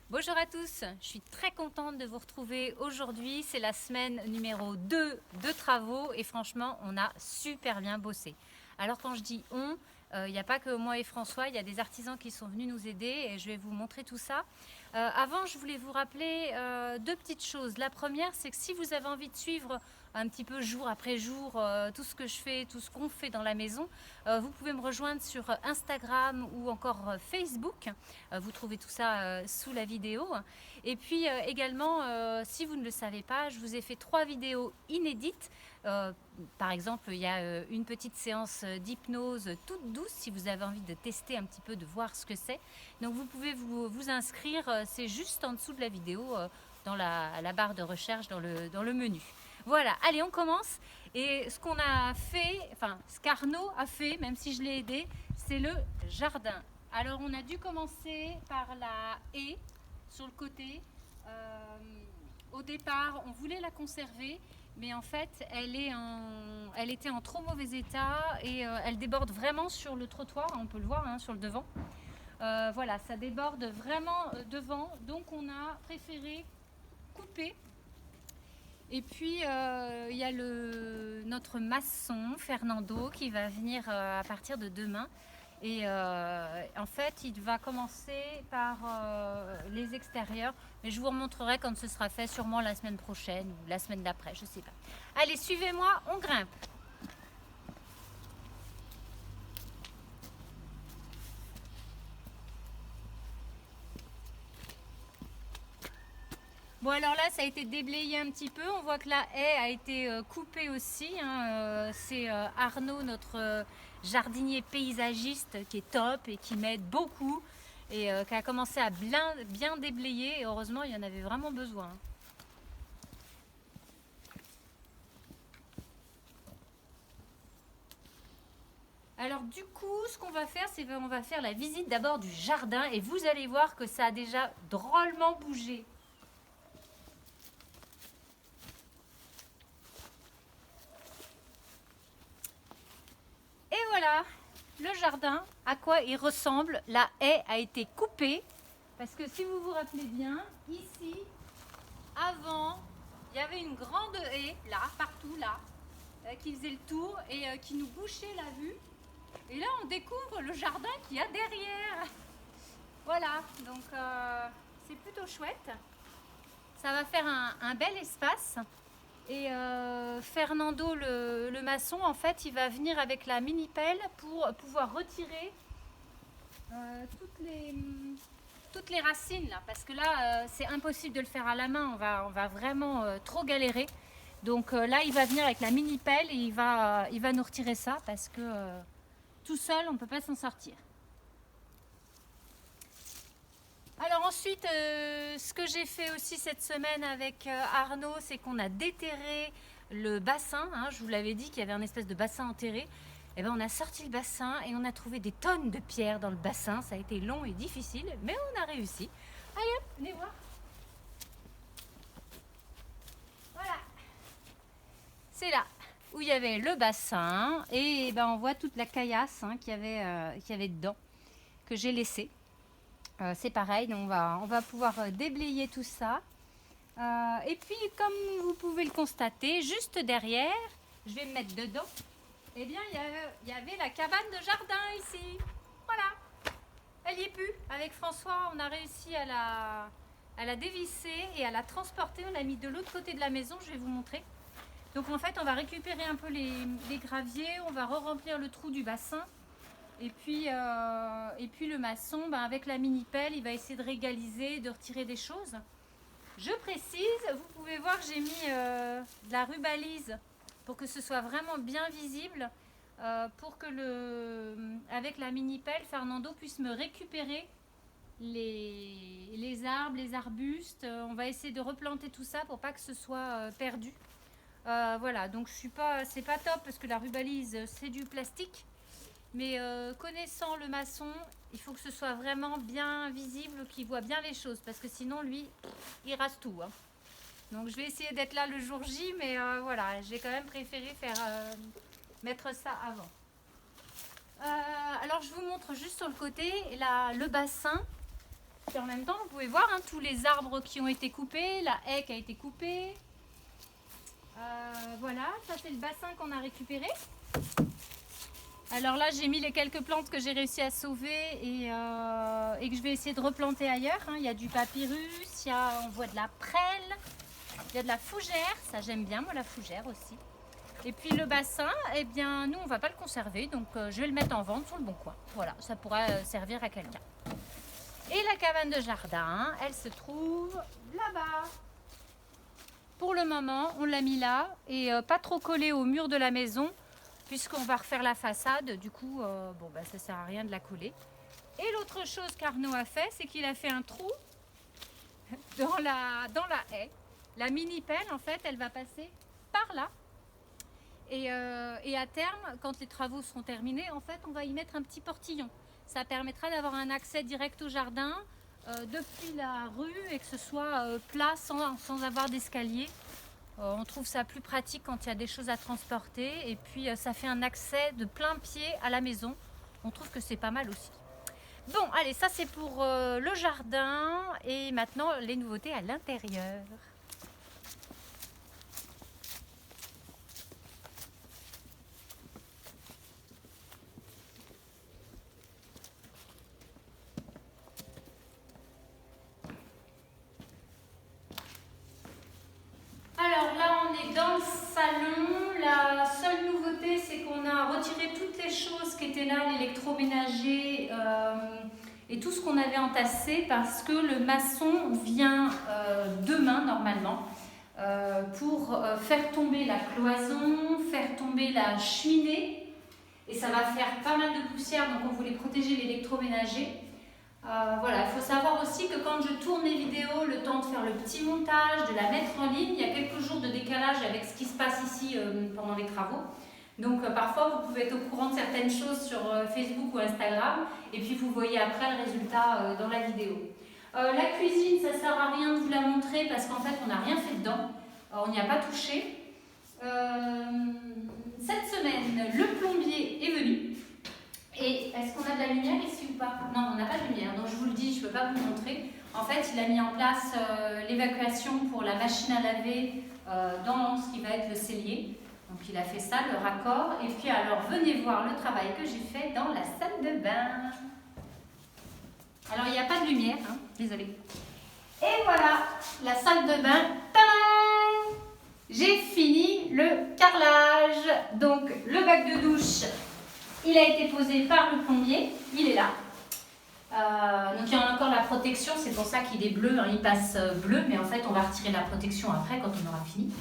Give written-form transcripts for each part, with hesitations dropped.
Bonjour à tous, je suis très contente de vous retrouver aujourd'hui. C'est la semaine numéro 2 de travaux et franchement, on a super bien bossé. Alors quand je dis on, il n'y a pas que moi et François, il y a des artisans qui sont venus nous aider et je vais vous montrer tout ça. Avant, je voulais vous rappeler deux petites choses. La première, c'est que si vous avez envie de suivre un petit peu jour après jour tout ce que je fais, tout ce qu'on fait dans la maison, vous pouvez me rejoindre sur Instagram ou encore Facebook. Vous trouvez tout ça sous la vidéo. Et puis également, si vous ne le savez pas, je vous ai fait 3 vidéos inédites. Par exemple, il y a une petite séance d'hypnose toute douce si vous avez envie de tester un petit peu, de voir ce que c'est. Donc vous pouvez vous inscrire, c'est juste en dessous de la vidéo, dans la barre de recherche, dans le menu. Voilà, allez, on commence. Et ce qu'on a fait, enfin ce qu'Arnaud a fait, même si je l'ai aidé, c'est le jardin. Alors on a dû commencer par la haie sur le côté. Au départ, on voulait la conserver, mais en fait, elle était en trop mauvais état et elle déborde vraiment sur le trottoir. On peut le voir hein, sur le devant. Voilà, ça déborde vraiment devant, donc on a préféré couper. Et puis il y a notre maçon Fernando qui va venir à partir de demain. Et en fait, il va commencer par les extérieurs, mais je vous remontrerai quand ce sera fait, sûrement la semaine prochaine ou la semaine d'après, je sais pas. Allez, suivez-moi, on grimpe. Bon alors là ça a été déblayé un petit peu, on voit que la haie a été coupée aussi, hein. C'est Arnaud, notre jardinier paysagiste qui est top et qui m'aide beaucoup et qui a commencé à bien déblayer et heureusement il y en avait vraiment besoin. Alors du coup ce qu'on va faire c'est qu'on va faire la visite d'abord du jardin et vous allez voir que ça a déjà drôlement bougé. Et voilà le jardin, à quoi il ressemble. La haie a été coupée parce que si vous vous rappelez bien, ici, avant, il y avait une grande haie, là, partout, là, qui faisait le tour et qui nous bouchait la vue. Et là, on découvre le jardin qu'il y a derrière. Voilà, donc c'est plutôt chouette. Ça va faire un bel espace. Et Fernando, le maçon, en fait, il va venir avec la mini pelle pour pouvoir retirer euh, toutes les, toutes les racines là, parce que là c'est impossible de le faire à la main, on va vraiment trop galérer. Donc là il va venir avec la mini pelle et il va nous retirer ça parce que tout seul on ne peut pas s'en sortir. Alors ensuite, ce que j'ai fait aussi cette semaine avec Arnaud, c'est qu'on a déterré le bassin, hein. Je vous l'avais dit qu'il y avait un espèce de bassin enterré. Et ben, on a sorti le bassin et on a trouvé des tonnes de pierres dans le bassin. Ça a été long et difficile, mais on a réussi. Allez hop, venez voir. Voilà, c'est là où il y avait le bassin et ben, on voit toute la caillasse hein, qu'il y avait dedans, que j'ai laissée. C'est pareil, on va pouvoir déblayer tout ça. Et puis, comme vous pouvez le constater, juste derrière, je vais me mettre dedans, eh bien, il y avait la cabane de jardin ici. Voilà, elle y est plus. Avec François, on a réussi à la dévisser et à la transporter. On l'a mis de l'autre côté de la maison, je vais vous montrer. Donc en fait, on va récupérer un peu les graviers, on va re-remplir le trou du bassin. Et puis le maçon, ben, avec la mini pelle, il va essayer de régaliser, de retirer des choses. Je précise, vous pouvez voir que j'ai mis de la rubalise pour que ce soit vraiment bien visible, pour que avec la mini pelle, Fernando puisse me récupérer les arbres, les arbustes. On va essayer de replanter tout ça pour pas que ce soit perdu. Voilà, donc c'est pas top parce que la rubalise c'est du plastique. Mais connaissant le maçon, il faut que ce soit vraiment bien visible, qu'il voit bien les choses, parce que sinon, lui, il rase tout. Hein. Donc je vais essayer d'être là le jour J, mais voilà, j'ai quand même préféré mettre ça avant. Alors je vous montre juste sur le côté, là, le bassin. Puis en même temps, vous pouvez voir tous les arbres qui ont été coupés, la haie qui a été coupée. Voilà, ça c'est le bassin qu'on a récupéré. Alors là, j'ai mis les quelques plantes que j'ai réussi à sauver et que je vais essayer de replanter ailleurs. Il y a du papyrus, on voit de la prêle, il y a de la fougère. Ça, j'aime bien, moi, la fougère aussi. Et puis le bassin, eh bien, nous, on ne va pas le conserver. Donc, je vais le mettre en vente sur le Bon Coin. Voilà, ça pourra servir à quelqu'un. Et la cabane de jardin, elle se trouve là-bas. Pour le moment, on l'a mis là et pas trop collé au mur de la maison puisqu'on va refaire la façade. Du coup, ça ne sert à rien de la coller. Et l'autre chose qu'Arnaud a fait, c'est qu'il a fait un trou dans la haie. La mini pelle, en fait, elle va passer par là. Et à terme, quand les travaux seront terminés, en fait, on va y mettre un petit portillon. Ça permettra d'avoir un accès direct au jardin depuis la rue et que ce soit plat sans avoir d'escalier. On trouve ça plus pratique quand il y a des choses à transporter et puis ça fait un accès de plein pied à la maison. On trouve que c'est pas mal aussi. Bon, allez, ça c'est pour le jardin et maintenant les nouveautés à l'intérieur. Alors là, on est dans le salon. La seule nouveauté, c'est qu'on a retiré toutes les choses qui étaient là, l'électroménager et tout ce qu'on avait entassé parce que le maçon vient demain, normalement, pour faire tomber la cloison, faire tomber la cheminée. Et ça va faire pas mal de poussière, donc on voulait protéger l'électroménager. Voilà, il faut savoir aussi que quand je tourne les vidéos, le temps de faire le petit montage, de la mettre en ligne, il y a quelques jours de décalage avec ce qui se passe ici pendant les travaux. Donc parfois vous pouvez être au courant de certaines choses sur Facebook ou Instagram et puis vous voyez après le résultat dans la vidéo. La cuisine, ça ne sert à rien de vous la montrer parce qu'en fait on n'a rien fait dedans, on n'y a pas touché. Cette semaine, le plombier est venu. Et est-ce qu'on a de la lumière ici ou pas? Non, on n'a pas de lumière, donc je vous le dis, je ne peux pas vous le montrer. En fait, il a mis en place l'évacuation pour la machine à laver dans ce qui va être le cellier. Donc il a fait ça, le raccord. Et puis alors, venez voir le travail que j'ai fait dans la salle de bain. Alors, il n'y a pas de lumière, désolée. Et voilà, la salle de bain. Tadam! J'ai fini le carrelage. Donc, le bac de douche. Il a été posé par le plombier, il est là. Donc il y a encore la protection, c'est pour ça qu'il est bleu, il passe bleu, mais en fait on va retirer la protection après quand on aura fini.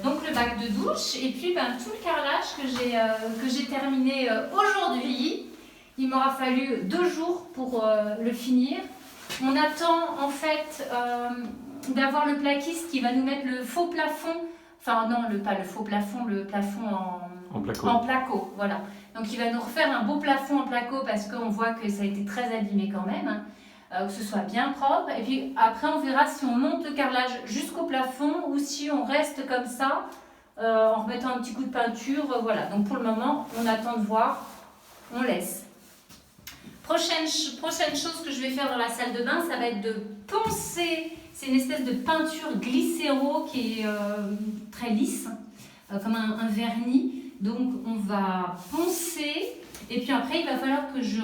Donc le bac de douche et puis tout le carrelage que j'ai terminé aujourd'hui. Il m'aura fallu 2 jours pour le finir. On attend en fait d'avoir le plaquiste qui va nous mettre le faux plafond. Enfin non, pas le faux plafond, le plafond en placo, voilà. Donc il va nous refaire un beau plafond en placo parce qu'on voit que ça a été très abîmé quand même, que ce soit bien propre. Et puis après on verra si on monte le carrelage jusqu'au plafond ou si on reste comme ça en remettant un petit coup de peinture, voilà. Donc pour le moment on attend de voir, on laisse. Prochaine chose que je vais faire dans la salle de bain, ça va être de poncer. C'est une espèce de peinture glycéro qui est très lisse, comme un vernis. Donc on va poncer et puis après il va falloir que je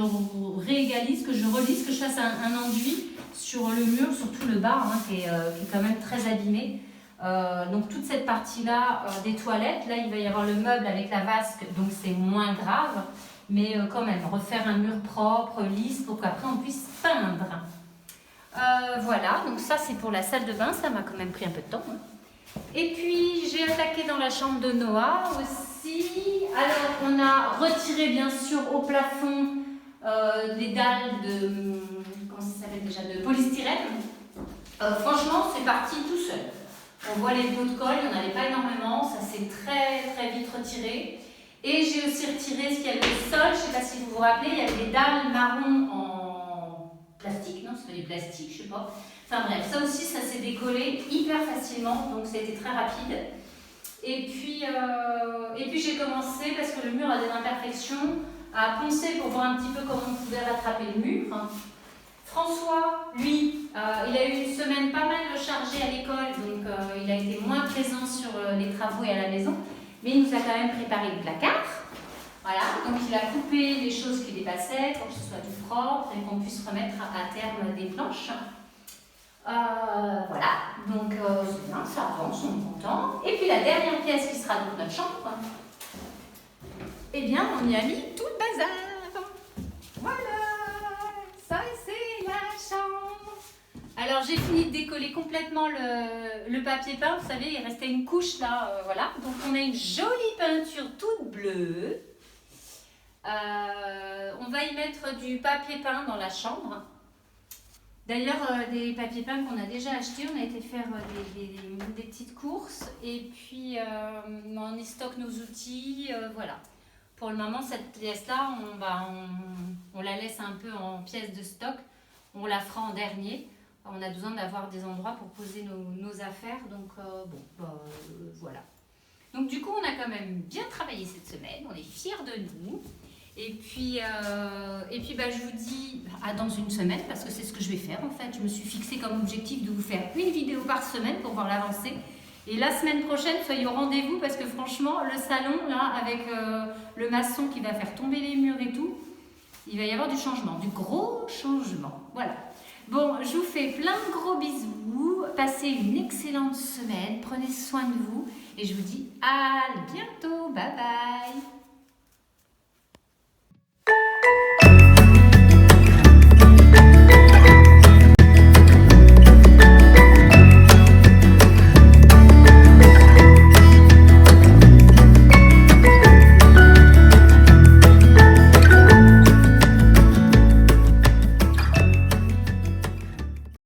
réégalise, que je relisse, que je fasse un enduit sur le mur, surtout le bas qui est quand même très abîmé. Donc toute cette partie-là des toilettes, là il va y avoir le meuble avec la vasque, donc c'est moins grave. Mais quand même, refaire un mur propre, lisse, pour qu'après on puisse peindre. Voilà, donc ça c'est pour la salle de bain, ça m'a quand même pris un peu de temps. Et puis j'ai attaqué dans la chambre de Noah aussi. Alors on a retiré bien sûr au plafond des dalles de, comment ça s'appelle déjà, de polystyrène. Franchement c'est parti tout seul. On voit les pots de colle, il n'y en avait pas énormément, ça s'est très très vite retiré. Et j'ai aussi retiré ce qu'il y avait au sol, je ne sais pas si vous vous rappelez, il y avait des dalles marron en plastique, non c'est pas du plastique, je ne sais pas. Enfin bref, ça aussi ça s'est décollé hyper facilement, donc ça a été très rapide. Et puis j'ai commencé, parce que le mur a des imperfections, à poncer pour voir un petit peu comment on pouvait rattraper le mur. François, lui, il a eu une semaine pas mal chargée à l'école, donc il a été moins présent sur les travaux et à la maison, mais il nous a quand même préparé le placard. Voilà, donc il a coupé les choses qui dépassaient pour que ce soit tout propre et qu'on puisse remettre à terme des planches. Voilà, donc c'est bien, ça avance, on est content. Et puis la dernière pièce qui sera donc notre chambre, eh bien on y a mis tout le bazar. Voilà, ça c'est la chambre. Alors j'ai fini de décoller complètement le papier peint, vous savez, il restait une couche là, voilà. Donc on a une jolie peinture toute bleue. On va y mettre du papier peint dans la chambre. D'ailleurs, des papiers peints qu'on a déjà achetés, on a été faire des petites courses et puis on y stocke nos outils, voilà. Pour le moment, cette pièce-là, on la laisse un peu en pièce de stock, on la fera en dernier. On a besoin d'avoir des endroits pour poser nos affaires, donc voilà. Donc du coup, on a quand même bien travaillé cette semaine, on est fiers de nous. Et puis je vous dis à dans une semaine, parce que c'est ce que je vais faire en fait. Je me suis fixé comme objectif de vous faire une vidéo par semaine pour voir l'avancée. Et la semaine prochaine, soyez au rendez-vous parce que franchement, le salon, là, avec le maçon qui va faire tomber les murs et tout, il va y avoir du changement, du gros changement. Voilà. Bon, je vous fais plein de gros bisous. Passez une excellente semaine. Prenez soin de vous. Et je vous dis à bientôt. Bye bye.